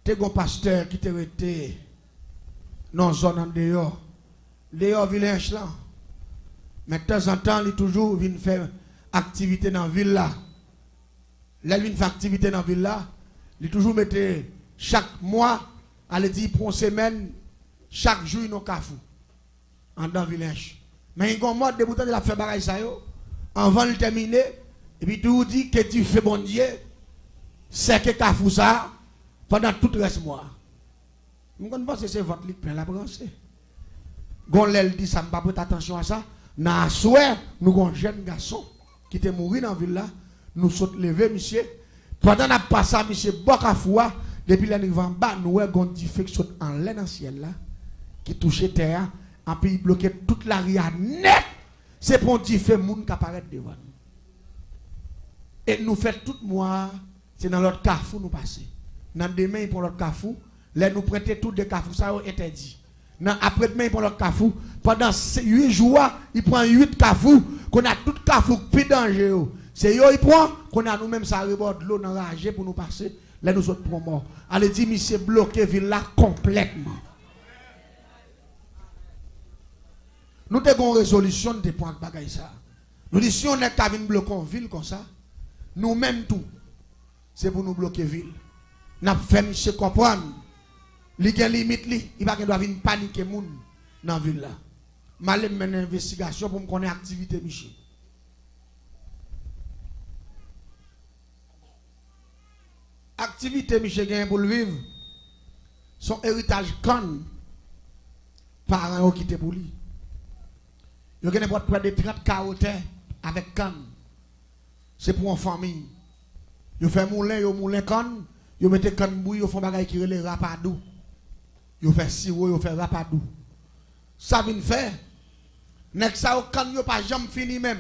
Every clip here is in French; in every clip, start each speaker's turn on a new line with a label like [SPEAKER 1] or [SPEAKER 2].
[SPEAKER 1] t'es un pasteur qui t'a été dans une zone en dehors. Dehors, village là. Mais de temps en temps, il toujours vient faire activité dans la ville là. Là, il vient faire activité dans la ville là. Il toujours mettait chaque mois, allez dire pour une semaine, chaque jour, il y a un cafou. En dans le village. Mais il y a un mode de bouton de la faire bagaille ça yo. Avant de terminer, et puis tout dit que tu fais bon Dieu, c'est que cafou ça pendant tout le reste mois. Je pense que c'est votre ligue plein la branche. Gonlel dit ça, ne pas prêter attention à ça. Dans la soirée, nous avons un jeune garçon qui était mort dans la ville là. Nous sommes levés, monsieur. Pendant qu'on passé, monsieur, Bokafoua, depuis l'arrivée en bas, nous avons un diffé qui saute en l'air dans le ciel là, qui touchait terre, et puis il bloquait toute l'arrière net. C'est pour un diffé monde qui apparaît devant nous. Et nous faisons tout mois, c'est dans l'autre carrefour nous passer. Dans demain, pour l'autre carrefour, là nous prêter tout des carrefours, ça a interdit. Après-demain, pour l'autre carrefour, pendant 8 jours, il prend 8 carrefours, qu'on a tout carrefour plus dangereux. C'est eux, il prend, qu'on a nous-mêmes, ça reborde l'eau dans la rage pour nous passer. Là, nous autres pour mort. Allez, dit, monsieur, bloqué ville là complètement. Nous avons une résolution de points de ça. Nous disons, si on est qu'à venir bloquer une ville comme ça, nous-mêmes tout, c'est pour nous bloquer la ville. Nous avons fait monsieur comprendre. Il y a une limite, il va doit venir paniquer les gens dans la ville là. Je vais mener une investigation pour me connaître l'activité Michel. Activité Michel gagne pour le vivre. Son héritage con. Parents qui quitté pour lui. Il y a près de 30 carottes avec con. C'est pour une famille. Il fait moulin con. Il met con bouille, il fait bagay qui relève rapadou. Il fait sirop, il fait rapadou. Ça vient faire. Nek ça kan yo pas jamais fini même.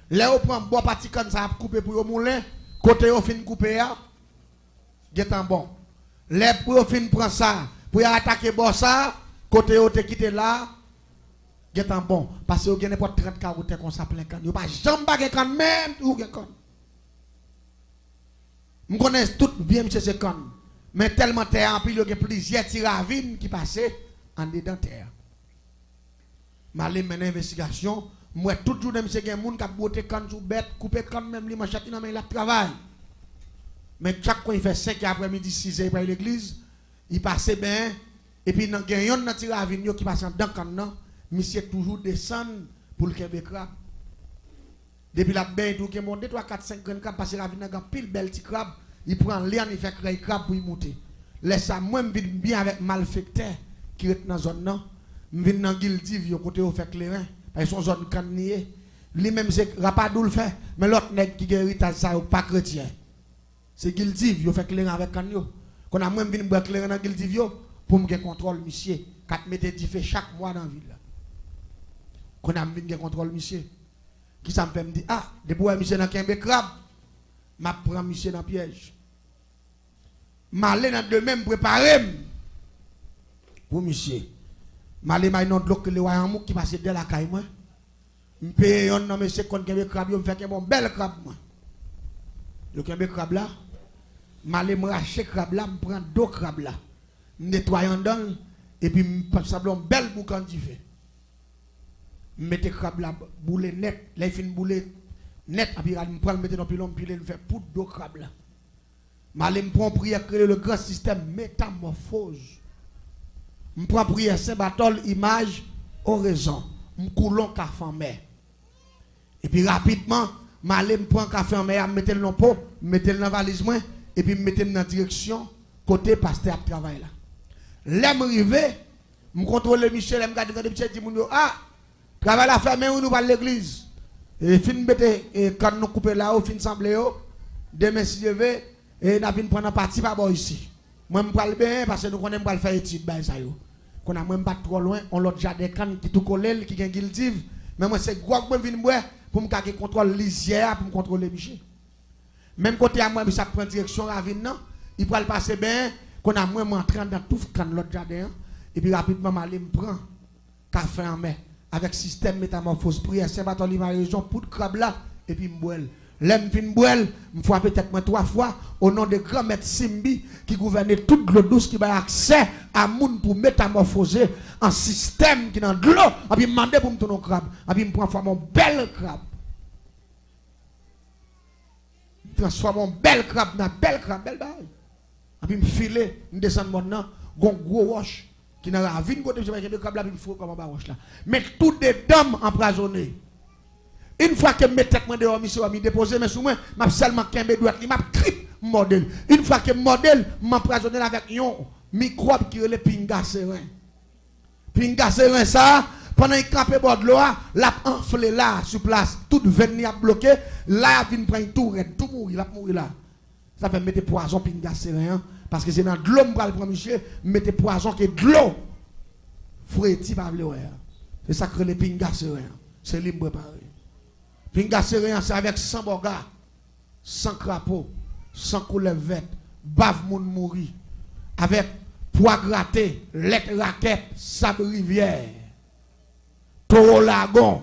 [SPEAKER 1] Là on prend bois parti kan ça couper pour yo moulin, côté yo fin couper ya. Getan bon. Les pour yo fin prend ça, pour attaquer bois ça, côté yo te quitter là. Getan bon parce que yo gen n'importe 30 carottes comme ça plein kan. Yo pas jamais bagay kan même ou gen kan. Je connais tout bien monsieur ce kan. Mais tellement terre en pile, il y a plusieurs tiravines qui passaient en dedans terre. Je vais mener une investigation. Moi, toujours, il y a des gens qui ont botté quand sous bête, coupé quand même, les manchettes, il travail. Mais chaque fois, il fait 5 après-midi, 6 heures, il l'église, il passe bien. Et puis, il y a un tiravine qui passe dans le camp, monsieur toujours descend pour le Québec. Depuis la bain, tout le monde, 3, 4, 5 grands crabes, parce que la ravine a pile belle petit crabe. Il prend l'air, il fait créer crabe pour y monter. Laisse ça, moi, je vis bien avec malfecteur qui est dans la zone. Je vis dans Gildiv, côté où fait clairin. Parce que son zone cannier. Lui-même, c'est Rapadou le fait. Mais l'autre nègre qui guérit ça, pas chrétien. C'est Gildiv, il fait clairin avec canio. Qu'on a même venu boire clairin dans Gildiv pour me contrôle, monsieur. 4 mètres d'y fait chaque mois dans la ville. Qu'on a venu contrôle, monsieur. Qui ça me fait me dire, ah, de boire monsieur dans un crabe. Je prends monsieur dans le piège. Je vais dans de même préparer pour monsieur. Je vais dans l'autre le royaume qui passe de la caille. Je paye un homme monsieur quand il crabe, je fais un bel crabe. Le crabe là, je vais racheter crabe là, je prends 2 crabes là. Je nettoie dedans et puis je passe un bel boucan du fait. Je mets le crabe là, boule net, là il fait une boule net, et puis je prends le mettre dans le pilon, puis je fais poudre d'eau crabe là. Je prends prière créer le grand système métamorphose. Je prends prière Saint-Barthol, image, oraison. Je coule un café en mer. Et puis rapidement, je prends un café en mer, je mets le dans pot, je mets le dans la valise, et puis je mets le dans la direction, côté pasteur à travail là. Là, je arrive, je contrôle Michel, je regarde Michel, je dis, ah, travail à faire, mais nous va l'église. Et fin bête quand nous couper là au fin semblé demain si je vais et n'a vinn prendre partie pas bon ici. Moi me parle bien parce que nous connaissons pas faire étude ba ça yo. Qu'on a même pas trop loin, on l'autre jardin kan qui tout collé qui gagne guildive. Mais moi c'est gros moi vinn boire pour me garder contrôle lisière pour me contrôler Michel. Même côté à moi ça prend direction ravine non, il peut le passer bien qu'on a moi entrer dans tout kan l'autre jardin et puis rapidement m'aller me prend café en main avec système métamorphose prière Saint-Barthélemy région pour crabe là et puis m'boile L'aime fin boel, me fois peut-être moi 3 fois au nom de grand maître Simbi qui gouvernait toute l'eau douce qui a accès à moun pour métamorphoser un système qui dans de l'eau, a puis demander pour me tourner crabe, a puis me prendre mon bel crabe. Transforme mon bel crabe dans bel bail. A puis me filer, me descendre maintenant, gon gros roche qui n'a la vie côté de crabe là puis me faut comme ba roche là. Mais tout des dames empoisonnées. Une fois que mes têtes dehors, monsieur a mis déposé, mais sous moi, m'a seulement qu'un droite, m'a trip modèle. Une fois que modèle m'empoisonné avec un microbe qui est le pinga serein. Pinga serein ça, pendant qu'il campe bord de l'eau, l'a enflé là, sur place, toute veine a bloqué, là, il vient prendre tout mourir, il mourir là. Ça fait mettre poison pinga serein, parce que c'est dans de l'eau, m'bral pour monsieur, mettre poison qui est de l'eau. Fouetti par le c'est ça que le pinga serein. C'est libre préparé. Pinga serein, c'est avec 100 bogas, 100 crapauds, 100 couleurs vertes, bave moun mouri, avec poids gratté, lettre raquette, sable rivière, taureau lagon,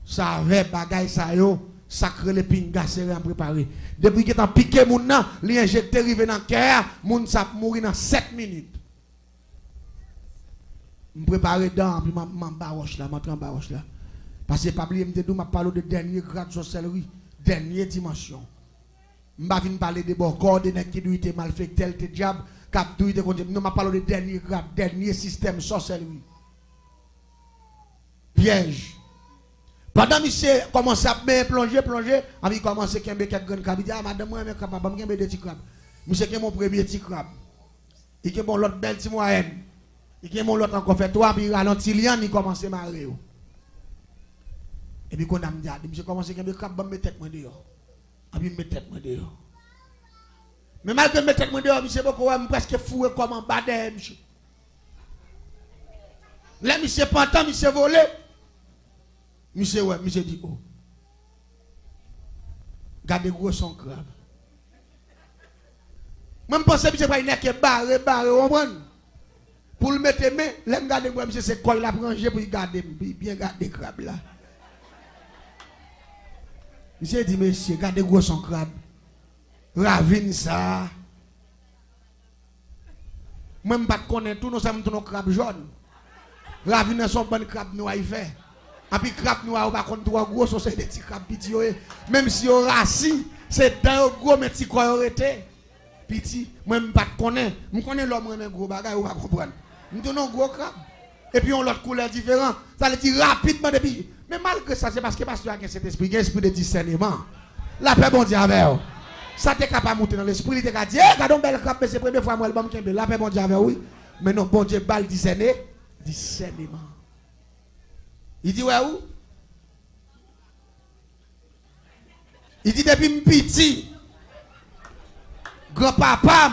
[SPEAKER 1] ça avec bagay sa yo, sacré le pinga serein préparé. Depuis que t'as piqué moun nan, li injecté rive dans cœur, moun sa mouri dans 7 minutes. Me préparer dans, puis m'en baroche là, m'entrer en baroche là. Parce que Pabli me dit, m'a parlé de dernier grade de sorcellerie, dernière dimension. M'a vinn parler de bon corps de nèg qui doit être mal fait tel te diable, cap doit être contre. Non, m'a parlé de dernier grade, dernier système sorcellerie. Piège. Pendant monsieur commence à plonger, a il commence à kembe quelques grands crabes. Il dit ah madame moi capable, me kembe des petits crabes. Monsieur qui est mon premier petit crabe. Il qui est mon l'autre belle petit moyenne. Il qui est mon l'autre encore fait toi puis ralenti lian, il commence à marrer. Et puis quand on me dit, je commence à me mettre tête dehors. Et puis me mettre tête dehors. Mais malgré me tête dehors, monsieur beaucoup presque fou comme un badin, monsieur. Là, monsieur pantan, monsieur volé. Monsieur ouais, monsieur dit oh. Gardez gros son crabe. Moi je pense que monsieur pas une qui barré, on prend. Pour le mettre main, là me garder moi monsieur c'est quoi il a rangé pour garder bien garder crabe là. Monsieur dit, monsieur, gardez gros son crabe. Ravine ça. Moi, je ne connais pas tout, nous sommes tous crabe jaune. Ravine son bon crabe noir, il fait. Et puis, crabe noir, on va contre trois gros, c'est des petits crabes petits. Même si on rassis, c'est dans gros, mais petits quoi aurait été. Petit, moi, je ne connais pas. Je connais l'homme, mais gros bagage, on va comprendre. Nous donnons gros crabe. Et puis, on l'autre couleur différente. Ça veut dire rapidement depuis. Mais malgré ça, c'est parce que pasteur a cet esprit, un esprit de discernement. La paix, bon Dieu, avec vous. Ça t'es capable de monter dans l'esprit, il t'es capable de dire, regardons belle crabe, c'est la première fois que je me la paix, bon Dieu, avec oui. Mais non, bon Dieu, balle discernement. Il dit, ouais, où? Il dit, depuis petit, grand-papa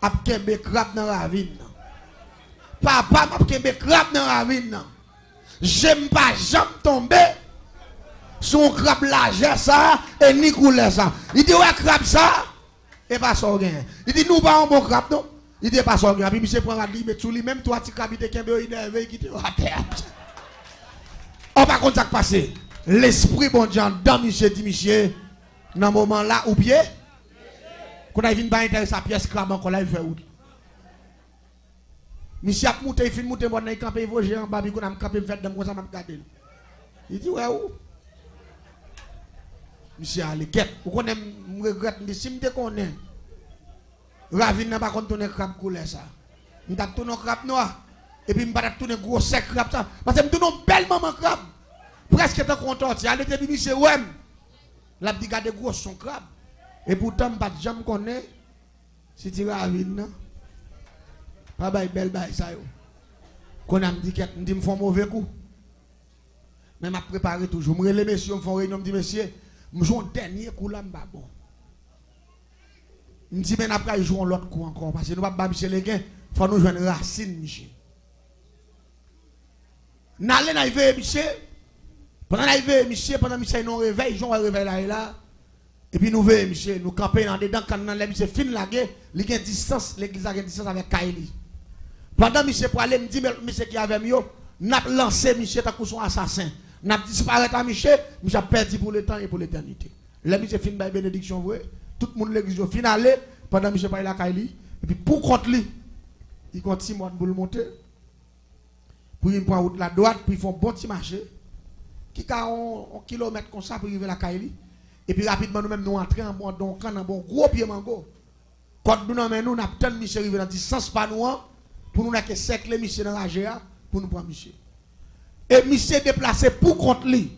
[SPEAKER 1] a kembe crabe dans la ravine. Papa m'a kembe crabe dans la ravine. J'aime pas jamais tomber sur un crabe large ça et ni couleur ça. Il dit ouais crabe ça et pas ça rien. Il dit nous pas un bon crabe non. Il dit pas ça rien. Puis monsieur prend la limite sur lui même toi tu crabe te kembe énervé qui te à terre. On pas contre ça passer. L'esprit bon Dieu dans monsieur dit monsieur dans moment là ou bien quand il vient pas intéresser sa pièce crabe encore là il fait où. Monsieur a monté, il fait monter, il campe, il va gérer en bas, il a campé, il fait comme ça, il regarde. Il dit, ouais, où? Monsieur a les quêtes. Vous connaissez, je regrette, si je connais, Ravine n'a pas tourné crabe couleur ça. Je vais tourner crabe noir, et puis je vais tourner gros sec crabe ça. Parce que je tourne une belle maman crabe. Presque tant content, il a été monsieur, ouais. La dit, garde gros son crabe. Et pourtant, je ne jamais connais, si tu Ravine, non? Pas bail belle bail ça yo. Qu'on a me dit que me font mauvais coup. Mais m'a préparé toujours. Me les messieurs me font réunion me dit monsieur, me joue un dernier coup là m'ba bon. Me dit mais après jouer l'autre coup encore parce que nous pas monsieur les gains, faut nous joindre racine monsieur. N'allez na veille monsieur. Pendant la veille monsieur, pendant monsieur nous réveille, j'on réveille là et là. Et puis nous veillons monsieur, nous camper dans dedans quand les monsieur fin la guerre, il y a distance, l'église a distance avec Kaili. Pendant monsieur pour aller me dit monsieur qui avait mieux, n'a lancé monsieur ta son assassin. n'a disparaître à Michel, Michel perdu pour le temps et pour l'éternité. Là, Michel fin by bénédiction, vrai. Tout le monde l'église finale, pendant Michel parle la Kaili, et puis pour contre lui, il continue pour le monter. Puis il prend route la droite, puis ils font bon petit marché. Qui a un kilomètre comme ça pour arriver à la Kaili. Et puis rapidement, nous-mêmes, nous entrons en bon donc un bon gros pied mango. Quand nous avons nous, tant Michel arrivé dans le sens pas nous, pour nous que cercle Michel dans la GA, pour nous prendre Michel. Et Michel déplacé pour contre lui.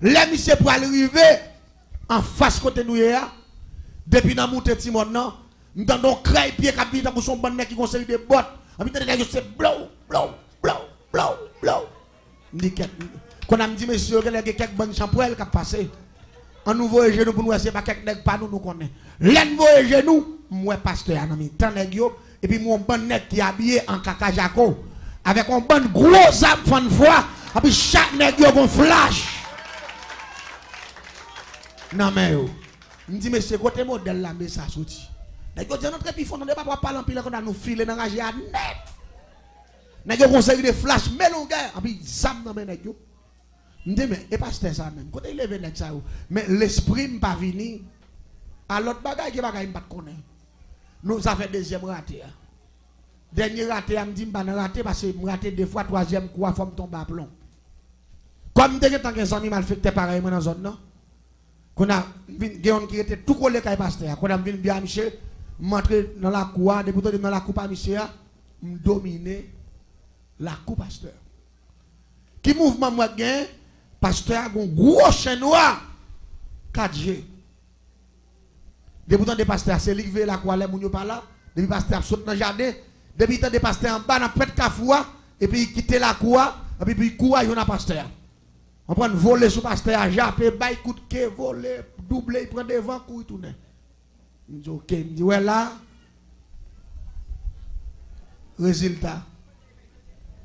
[SPEAKER 1] Là, Michel pour arriver en face côté nous, depuis dans montée Timon, nous avons créé pied qui a son bon nez qui conseille des bottes. On dit c'est blow. Quand on dit monsieur, il y a quelques bonnes shampoings qui passé. On nous voit genoux pour nous, c'est pas quelques nègres pas nous connaît. L'un voit genoux, moi pasteur ami, tant nègre et puis mon bon nègre qui est habillé en caca jaco avec un bon gros âme fan foi, et puis chaque nègre a un flash. Non mais yo, me dit monsieur côté modèle là mais ça sorti. Nègre dit notre puis fond on pas parler en pile qu'on a nous filer dans rager net. Nègre conseil de flash melonga, et puis zam dans mes nègre. Me dit mais et pasteur ça même. Côté lever nègre ça mais l'esprit m'pas venir à l'autre bagaille qui bagaille m'pas connaître. Nous avons fait deuxième raté. Dernier raté, je me dis, je ne raté parce que je raté deux fois, troisième coup, il faut me tomber à plomb. Comme je tant que amis mal fait pareil dans la zone, non? Qu'on a des qui étaient tout collés avec pasteur. Quand on a vu bien Michel, m'entrer dans la cour, débuter dans la cour à Michel, me dominer la cour pasteur. Qui mouvement moi gain, pasteur a un gros chien noir 4G. Depuis des pasteurs, c'est lui qui veut la quoi, les mounions pas là. Depuis pasteur saute dans le jardin. Depuis des pasteurs en bas, dans près de Kafoua. Et puis il quitte la cour. Et puis il court, il y a un pasteur. On prend voler sous pasteur, japper, bail coup de quai, voler, doubler, il prend devant, court, il tourne. Il dit ok, il dit ouais là. Résultat.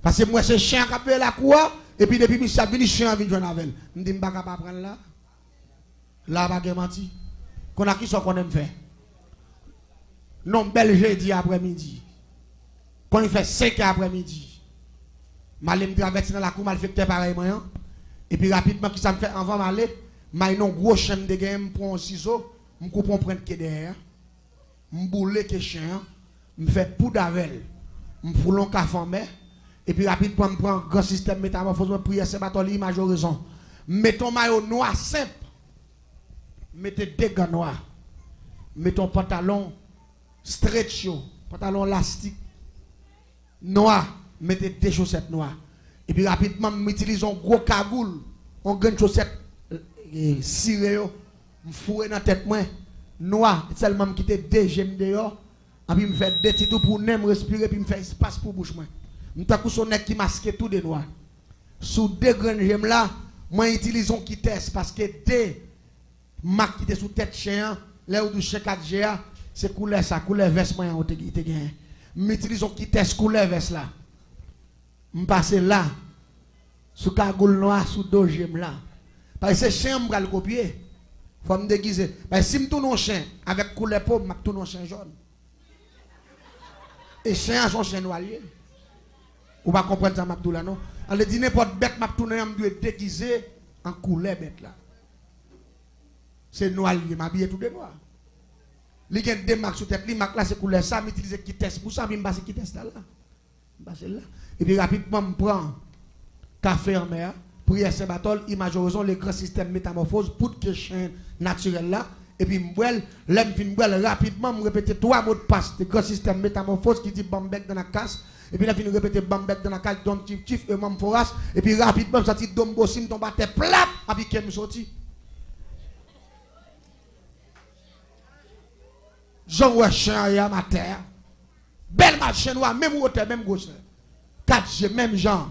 [SPEAKER 1] Parce que moi c'est chien qui a fait la cour. Et puis depuis que je suis venu, chien vient jouer avec. Je dis je ne vais pas prendre là. Là, je ne vais pas mentir. Qu'on a qui sont qu'on aime faire. Non, bel jeudi après-midi. Quand il fait 5 après-midi. Je vais traverser dans la cour, je vais faire pareil. Et puis rapidement, qui ça me fait avant d'aller, je vais un gros chien de game, je prends un ciseau, je coupe un prendre qui derrière. Je boule le chien, je fais poudre avec. Je foule un café en mer. Et puis rapidement, je prends un grand système métamorphose, je prie c'est pas l'image horizon. Mettons maillot noir simple. Mettez des gants noirs. Mettez un pantalon stretch, pantalon élastique noir. Mettez des chaussettes noires. Et puis rapidement, m'utilise un gros cagoule, un grand chaussette ciré, m'fouer dans la tête moi noir, seulement me quitter des gemmes dehors. Et puis me fait des petits tout pour ne respirer puis me fait espace pour bouche moi. M'ta coup son nez qui masque tout de noir. Sous deux grandes gemmes là, moi utilise un qui teste parce que des marque qui était sous tête chien, là où du chien 4G, c'est couleur ça, couleur veste moi en te gagne. M'utilisons qui teste couleur veste là. M'passe là sous cagoule noir sous deux gemmes là. Parce que chien m'va le copier. Faut me déguiser. Parce que si me tourne un chien avec couleur peau, m'a tourne un chien jaune. Et chien a son chien noir. Ou pas comprendre ça m'a là non. On le dit n'importe bête m'a tourner me doit déguiser en couleur bête là. C'est noir, il m'a habillé tout de noir. Il y a des marques sur tête, les marques là c'est couleur ça, m'utilise qui teste pour ça, je passe qui teste là. Là. Et puis rapidement, je prends café en mer, prière Saint-Barthol, image horizon, le grand système métamorphose, pour que chien naturel là. Et puis je rapidement, je répète 3 mots de passe, le grand système métamorphose qui dit bambek dans la casse. Et puis là, je répète bambek dans la casse, don tif, et mam foras. Et puis rapidement, ça dit dombo sim, tombe à terre plat, et puis qu'elle me sorti. Jean ouais chien à ma terre. Belle marche noire, même hauteur, même grosseur. 4G, même genre.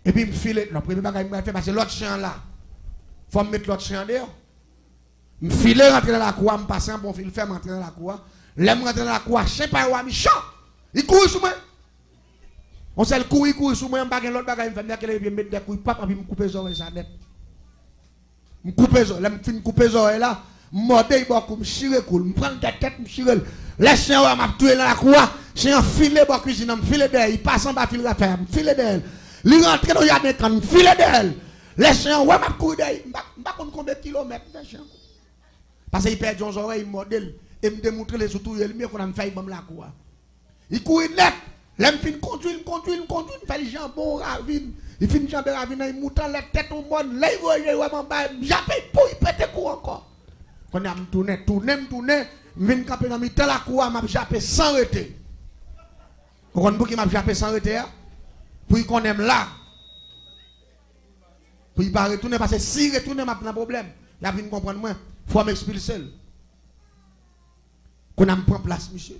[SPEAKER 1] Et puis, je me file, le premier bagage que je fais, parce que l'autre chien là, il faut me mettre l'autre chien dehors. Je me file, rentrer dans la cour, je me passe un bon fil, faire rentrer dans la cour. Là, je rentre dans la cour, chien pas ou ami, chant. Il court sur moi. On sait le court, il court sur moi, je me l'autre bagage, je me fais mettre des couilles, papa, puis je me coupe les oreilles, ça net. Je coupe les oreilles, là, je coupe les oreilles là, je mordais, je me chire, je prends la tête, je chire. Les chiens m'a tué dans la cour, chien filé bon cuisine, filé d'elle, il passe en bas fil raffaire, filé d'elle. Il rentre dans jardin quand filé d'elle. Les chiens m'a couru d'elle, pas combien de kilomètres les chiens. Parce qu'il perd son oreille modèle et me démontrer les surtout il mieux qu'on a fait la cour. Il court net, l'aime fin conduire, fait les jambon ravine. Il finit jambon ravine, il monte la tête au monde, là il voit vraiment bas, j'appelle pour il pète coup encore. Quand a tourné, je viens camper dans la cour, m'a jappé sans arrêter. Vous comprenez qui m'a jappé sans arrêter? Pour qu'on aime là. Pour il pas retourner parce que si retourner m'a un problème. Il a venu comprendre moi, faut m'expulser. Qu'on a prend place monsieur.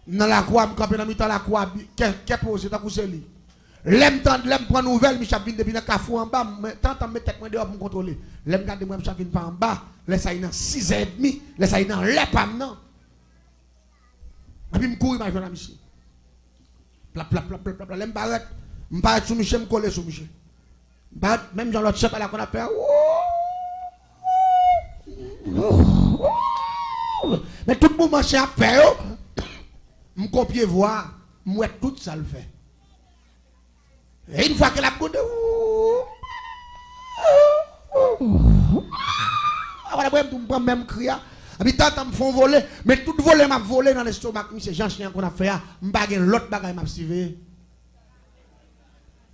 [SPEAKER 1] Dans la cour, je camper dans la cour, qu'est posé ta couche li. L'aime prendre nouvelle, je viens depuis le cafou en bas, tant me tête moi dehors pour me contrôler. L'aime garder moi je viens pas en bas, laisse ça dans 6h30, laisse ça dans l'épam non. Et puis me courir ma journée monsieur. Plap l'aime barrette, me pas sous monsieur me coller sous monsieur. Même dans l'autre chef là qu'on a fait. Mais tout le monde marche à faire. Je copie voir, moi tout ça le fait. Et une fois que la boude, voilà, je prends même cria. Et puis, tant me font voler, mais tout voler m'a volé dans l'estomac. C'est Jean Chien qu'on a fait, je bague l'autre bagaille m'a suivi.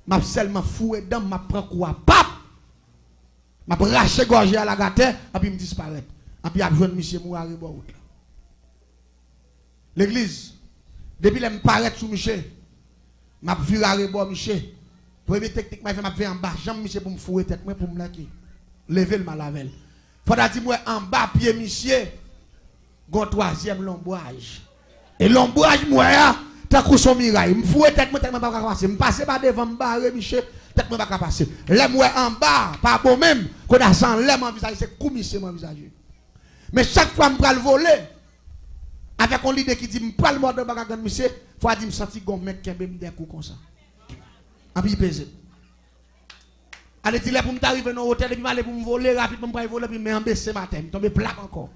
[SPEAKER 1] M'a seulement foué dedans, m'a pris quoi, pap! M'a raché gorgé à la gâte, et puis me disparaît. Et puis, je monsieur Mourari Bout. L'église, depuis que je paraît sous Michel, je suis viré bon Michel. Première technique, je vais en bas, jambe Michel pour me fouer tête, pour me laquer. Lever le malavel. Il faudra dire en bas, pied Michel, un troisième lombrage. Et lombrage, moi, t'as coup son miraille. Je me fouet tête, je ne pas passer. Je passe pas devant me barrer Michel, tête, je ne pas passer. Les moi en bas, pas bon même, qu'on a sans l'aime en visage, c'est comme Michel mon visage. Mais chaque fois, je me voler. Avec un leader qui dit, je prends le mot de bagarre, monsieur, il faut dire, je me sens que un mec qui a des coups comme ça. Et puis, il pèse. Allez, il est pour m'arriver dans l'hôtel, et puis aller pour me voler rapidement, pour me voler, puis me baisser ma tête, je tombe plat encore.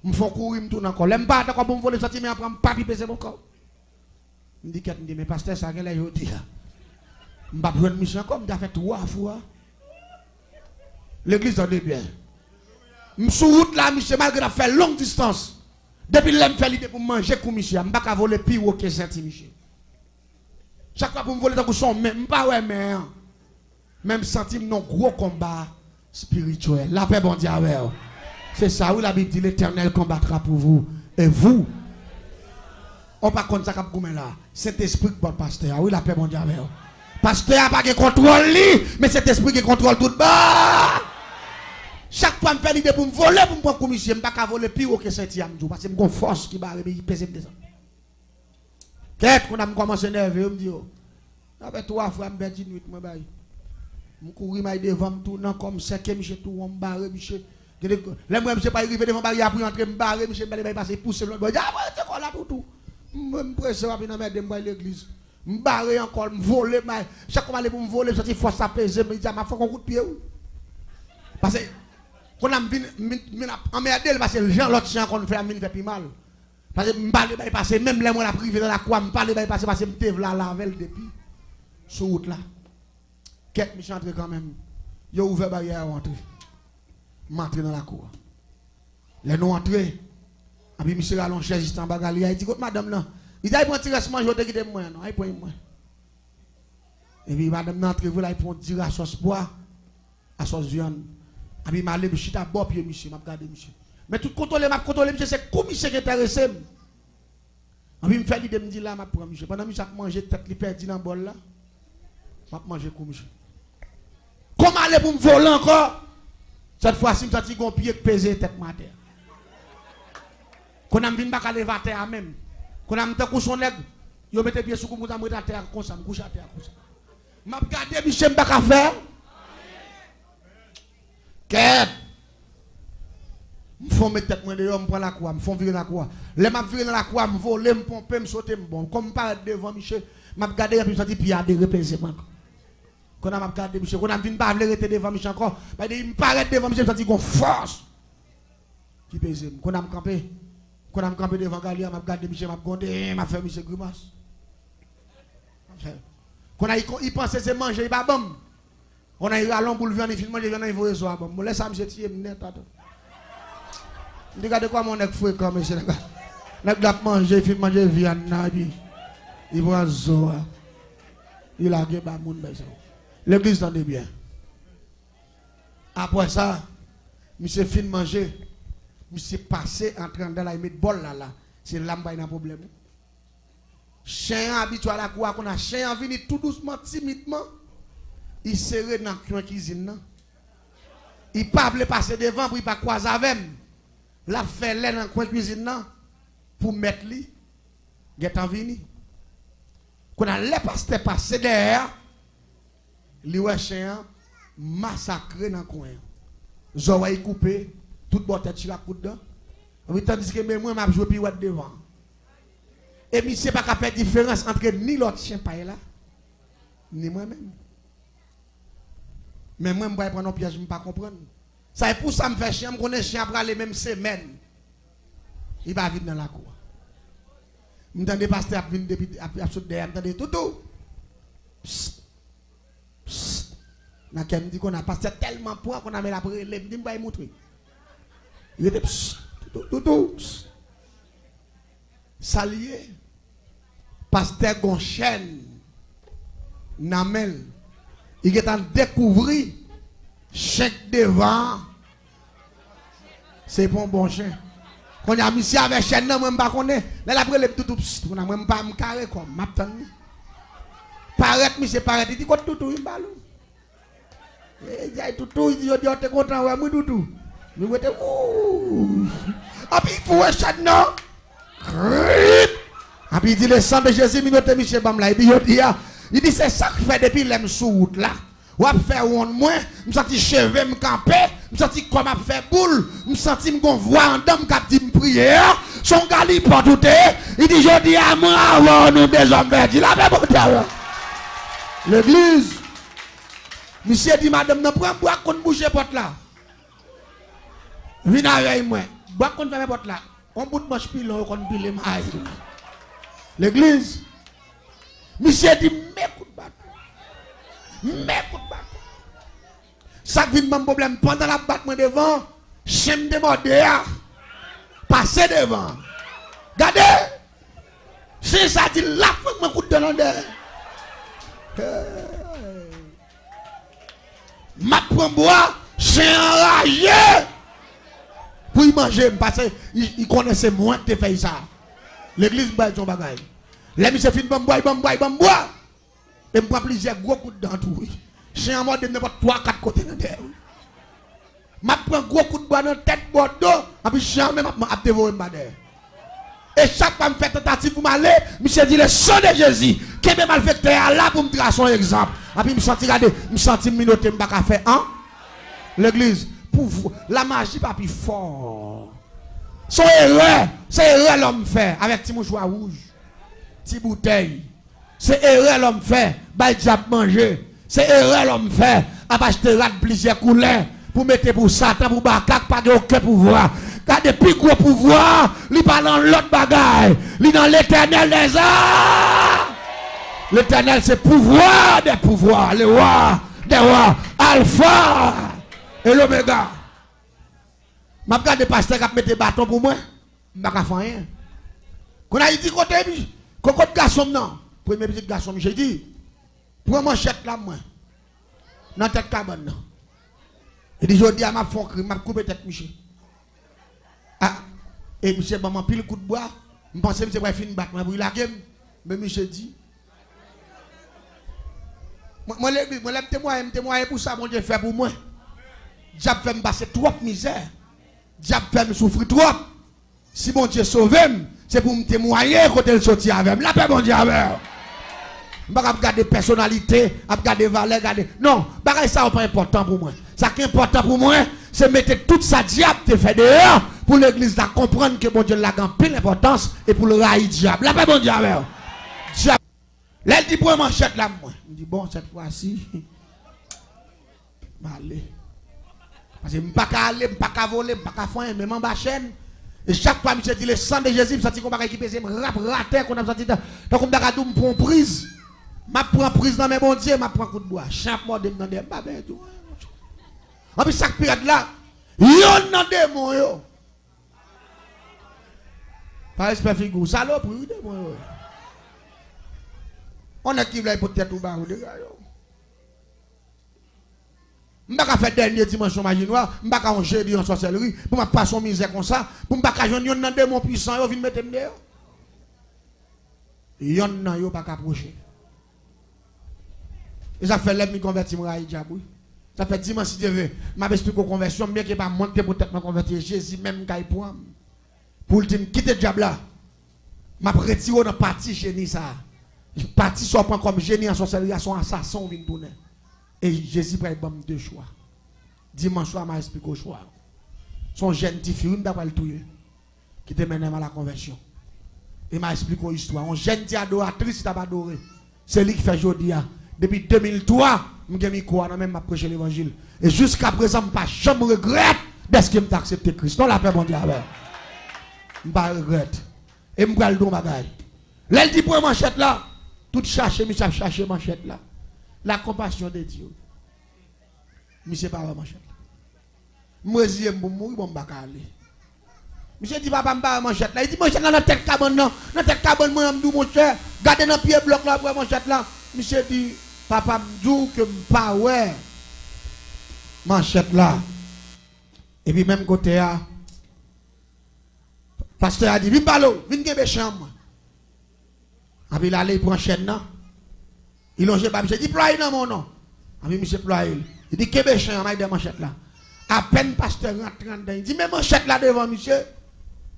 [SPEAKER 1] Je me fais courir, je me tourne encore. Je ne pas d'accord pour me voler, je me prends pas, puis peser mon corps. Je me dis, mais pasteur, ça, qu'elle est aujourd'hui. Je ne vais pas prendre mission comme je fait 3 fois. L'église en est bien. Je suis sur route là, monsieur, malgré fait longue distance. Depuis que je fais l'idée pour manger comme monsieur, je ne vais pas voler plus haut que ça, monsieur. Chaque fois pour me voler dans le son, même pas ouais, mais même centime non gros combat spirituel. La paix, bon Dieu, c'est ça, où la Bible dit l'Éternel combattra pour vous. Et vous, on ne va pas contre ça comme là. Cet esprit pour le pasteur, oui, la paix, bon Dieu, pasteur n'a pas de contrôle, mais cet esprit qui contrôle tout bas. Chaque fois, je fais l'idée pour me voler, pour me prendre comme monsieur, je ne vais pas voler plus haut que Saint-Yamdou, parce que j'ai une force qui va arriver, il pèse me descendre. Qu'est-ce qu'on a commencé à nerver, je me dis, avec 3 fois, je me dis, je cours devant, je tourne comme 5e, je tourne, je barre, je là, moi, je ne sais pas arriver devant barrière pour entrer, je barre, je vais passer, pousser, je dis, ah, c'est quoi là pour tout? Je me presse rapidement, je vais l'église. Je barre encore, je vole, chaque fois, je vais me voler, je dis, force à peser, je me dis, ma foi, un coup de pied. Parce que, quand on a emmerdé, parce que les gens, l'autre chien qu'on fait, il fait plus mal. Parce que je parle de passer, même les mois la privé dans la croix, je parle de passer parce que je me la lavel depuis. Sur route là. Quelques méchants entrent quand même. Ils ont ouvert la barrière à entrer. Je m'entre dans la cour. Les nous entrés. Et puis monsieur allongé juste en bagarre. Il dit, madame là, il a pris un tirage manger, il a moi, non, il prend moi. Et puis madame n'entre, il a pris un tirage à sauce bois, à sauce viande. Et puis il m'a allé, je suis à bord, puis monsieur, m'a regardé monsieur. Mais tout contrôler, monsieur, c'est comme monsieur qui est intéressé. Et puis il me fait l'idée, me dit là, je prends monsieur. Pendant que monsieur a mangé, tête li perdu dans le bol là, je vais manger comme monsieur. Comment aller pour me voler encore? Cette fois-ci, je me suis dit, pied qui pèse tête ma terre. Quand on a vu pas lever à terre même. Quand on a mis son nègre, il met pied sur le à terre comme ça, je couche à terre comme ça. Je vais regarder, monsieur, je ne vais pas faire. Qu'est-ce? Je fais mettre tête moi dehors, je prends la croix, je fais virer la croix. Les m'a viré dans la croix, je vole, je pompe, je saute, bon. Comme je parle devant Michel, je regarde et puis je dis puis il y a des repères. Quand on a regardé Michel, quand on a vu pas rester devant Michel encore, il me paraît devant Michel, je dis qu'on force. Qui pèse. Quand on a campé, Quand on a campé devant Galia, m'a regardé Michel, m'a gondé, m'a fait Michel grimace. Quand il pensait c'est manger, il pas bon. On a eu à l'homme pour le viande, il manger, il faut le soir. Bon, laisse ça Michel tirer net. Regardez quoi mon nèg fouet comme monsieur. Nèg l'a manger, il manger viande na bi. Il voit zoa. Il a gagné ba moun beso. L'église tendez bien. Après ça, monsieur fin manger. Monsieur passé en train de la mettre bol là. C'est là qu'il y a un problème. Chien habitué à la cour, qu'on a chien venu tout doucement, timidement. Il serrait dans la cuisine. Il ne peut pas passer devant pour ne pas croiser avec lui. La fait l'air dans la cuisine pour mettre lui. Il est en venu. Quand on a les pasteurs passer derrière, les chien massacré dans le coin. Zoé coupé. Tout le monde tire à coup dedans. Tandis que moi, je joue pirouette devant. Et je ne sais pas faire différence entre ni l'autre chien paille là, ni moi-même. Mais moi, je ne vais pas prendre un piège, je ne vais pas comprendre. Ça est pour ça que je me fais chien, je connais chien après les mêmes semaines. Il va vite dans la cour. Je me dis, pasteur, je vais derrière, je me dis, tout. Psst. Psst. Je me dis qu'on a passé tellement point qu'on a mis la prière, je me dis, je vais montrer. Il était tout. Salier. Pasteur Gonchen. Namel. Il est en découvrir. Chèque devant. C'est pour un bon chien. Quand il y a mis avec chien, je ne sais pas qu'on est. Là, après, il est tout. On n'a même pas un carré comme. Paraît, monsieur, paraît. Il dit quoi tout, il balou. Il dit tout, il dit, tu es content, ouais, moi tout. Nous mettons. Et puis il faut un chat non. Et puis il dit le sang de Jésus, il dit Michel Bamla. Il dit c'est ça que fait depuis l'aime sous route là. Ou à faire un moins, je me sens cheveux me camper, je me sens comme à faire boule, je me sens me voir en dame qui dit me prier. Son gars il porte tout. Il dit je dis à moi avant nous des hommes verts. Il a même l'église. Monsieur dit madame, ne prends pas qu'on bouge porte là. Viens avec moi. Bois qu'on fait porte là. On bout de manche pilon qu'on pile maille. L'église. Monsieur dit m'écoute battre. Ça vient mon problème pendant la batte moi devant. J'aime déborder. Passer devant. Regardez. C'est ça dit là faut me coup de l'endeur. Ma prend bois, c'est enragé. Pour y manger, parce qu'il connaissait moins que tu fais ça. L'église baille son bagage. Les monsieur fin bon bois. Et me prend plusieurs gros coups de dents tout. C'est en mode de n'importe 3-4 côtés de terre. Ma prend gros coup de bois dans la tête bordeaux, et puis jamais m'a dévoré ma terre. Et chaque fois que je fais tentative pour m'aller, monsieur dit le sang de Jésus, qui est mal fait terre là pour me tracer un exemple. Et puis je me sens regarder, je me sens minoter, je ne peux pas faire hein? L'église. Pour la magie pas plus fort. Son erreur, c'est erreur l'homme fait avec petit mouchoir rouge, petit bouteille. C'est erreur l'homme fait, bah diable manger. C'est erreur l'homme fait, à acheter plusieurs couleurs pour mettre pour Satan, pour Bakak, pas de aucun pouvoir. Car depuis gros pouvoir, il pas dans l'autre bagaille, il dans l'éternel des arts. L'éternel c'est pouvoir des pouvoirs, le roi des rois, Alpha. Et l'oméga. Je regarde des pasteurs qui mettent des bâtons pour moi. Je ne vais pas faire rien. Quand on a dit côté, quand garçon, non. Premier petit garçon, j'ai dit, prends mon chèque là, moi. Dans tête cabane. Il dit, je dis à ma fond, je vais couper tête, Michel. Ah, et Michel, je vais pile coup de bois. Je pense que je vais finir de battre. Mais la game, mais Michel dit, moi, je témoigner pour ça, mon Dieu fait pour moi. Diable fait me passer trop de misère. Diable fait me souffrir trop. Si mon Dieu sauve, c'est pour me témoigner quand il sortit avec moi. La paix, mon Dieu, avec moi. Je ne vais pas regarder personnalité, regarder valeur, regarder. Non, ça n'est pas important pour moi. Ce qui est important pour moi, c'est mettre tout ça diable te fait dehors pour l'église de comprendre que mon Dieu l'a gagné l'importance et pour le railler diable. La paix, mon Dieu, avec moi. Diable. Là, il dit pour manchette là, moi. Je dis bon, cette fois-ci, allez. Parce que je ne peux pas aller, je ne peux pas voler, je ne peux pas faire, même en bas chaîne. Et chaque fois, je dis le sang de Jésus, je sens qu'on va équiper, je rap rater, qu'on a senti, donc on va me prendre prise. Je prends prise dans mes bons dieux, je prends coup de bois. Chaque mois, je me demande, tout. En plus, chaque période là, yon nan démon yo. Par respect figure, saloperie démon yo. On a qui veut peut-être tout bas ou de gars yo. M'pa faire dernier dimanche maginois, m'pa ka on jeudi en sorcellerie, pour m'a pas son misère comme ça, pour m'pa ka joindre yon nan démon puissant yo vinn mettre m'dehors. Yon nan yo pas approcher. Et ça fait l'ennemi converti moi diable. Ça fait dimanche si Dieu veut, m'a expliqué aux conversion, bien que pas monter pour tête m'a convertir Jésus même kay pour le quitter diable là. M'a retiré dans partie génie ça. Parti soit point comme génie en sorcellerie, son assassin vient tourner. Et Jésus prend deux choix. Dimanche soir, m'a expliqué au choix. Son jeune petit fille, d'après le touyer, qui te mène à la conversion. Et m'a expliqué l'histoire. Un jeune petit adoratrice qui t'a adoré. C'est lui qui fait aujourd'hui. Depuis 2003, je mis quoi, même m'a prêché l'évangile. Et jusqu'à présent, je ne jamais regrette parce que je accepté Christ. Non, la paix, mon Dieu. Je ne regrette. Et je vais le don bagaille. Là, il dit pour manchette là, tout chercher, je chercher manchette là. La compassion de Dieu. Monsieur pas manchette. Moi, je vais mourir, je vais aller. Monsieur dit, papa, je vais manchette là. Il dit, manchette là, dans la tête cabane, dans la tête cabane, moi, je mon cher. Gardez dans le pied bloc là, pour manchette là. Monsieur dit, papa, je dis que je ne pas ouais. Manchette là. Et puis, même côté, pasteur a dit, viens balo, viens gagner chambre. Et puis, il allait pour un chaîne là. Il longe pas, monsieur dit, ploie dans mon nom. Et puis, monsieur ploie. Il dit, qu'est-ce que c'est un de manchette là? À peine pasteur rentre dedans. Il dit, mais manchette là devant, monsieur. Et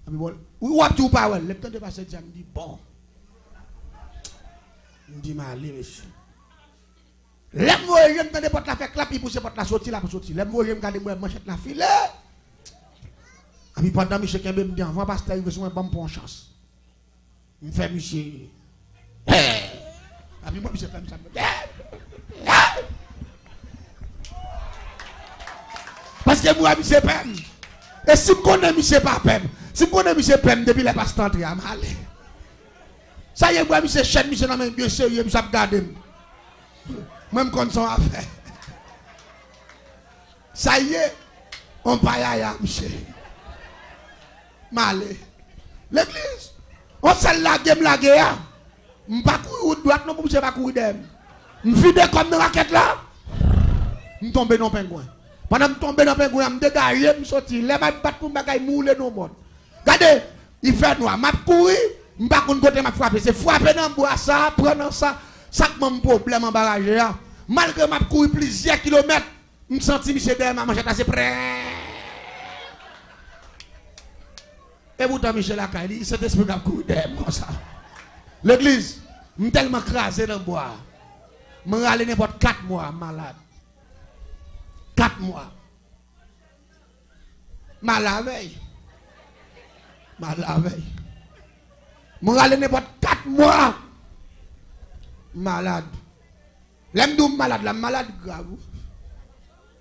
[SPEAKER 1] puis, bon, où est-ce que tu parles? Le temps de passer, il me dit, bon. Il me dit, mais allez, monsieur. L'aime-moi, je me donne porte la fait clap, il pousse porte la sortie là pour sortir. L'aime-moi, je me garde moi manchette la file. Et puis, pendant monsieur Kembe me dit, avant pasteur, il veut un bon pour chance. Il me fait, monsieur. Et puis, moi, monsieur fait ça. Parce que moi, monsieur Pem. Et si je connais monsieur pas Pem, si je connais monsieur Pem depuis les pasteurs entrés à m'aller. Ça y est, moi, monsieur Chen, monsieur n'a même bien sérieux, monsieur a gardé. Même quand son affaire. Ça y est, on parle à monsieur. Malé. L'église, on s'est lagué, guerre. Je ne vais pas courir droite, non, je ne vais pas courir d'aime. Je suis fidèle comme une raquette là. Je tombe dans le pingouin. Pendant que je tombe dans le pingouin, je me dégage, je me sorti. Les mains battent pour me mouler dans le monde. Regardez, il fait noir. Je courir, je ne vais pas côté ma frapper. C'est frapper dans le bois, ça, prendre ça. Ça que mon problème en barrage. Malgré que je courir plusieurs kilomètres, je me sens que je derrière ma manchette assez près. Et pourtant, Michel Akaili, cet esprit qui courir derrière comme ça. L'église, je suis tellement crasé dans le bois. Je suis allé n'importe 4 mois malade. 4 mois. Malade. Malade. Je suis allé n'importe 4 mois malade. L'aime malade, la malade grave.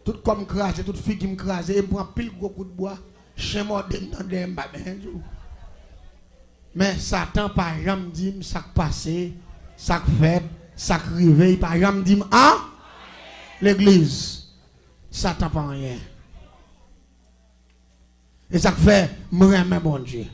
[SPEAKER 1] Tout comme crasé, toute fille qui me crase, et prend pile gros coup de bois. Chez moi, dans des mbabens. Mais Satan, par exemple, dit ça passé, ça fait, ça réveille, par exemple, dit ah, l'église, Satan pas rien. Et ça fait, moi, mon Dieu.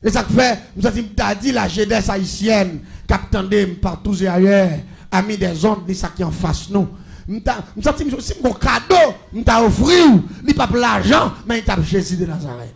[SPEAKER 1] Et ça fait, nous avons dit la jeunesse haïtienne, qui partout et ailleurs, a mis des ondes, ça qui en face nous. Nous avons dit, si mon cadeau, nous avons offert, il n'y a pas l'argent, mais il a Jésus de Nazareth.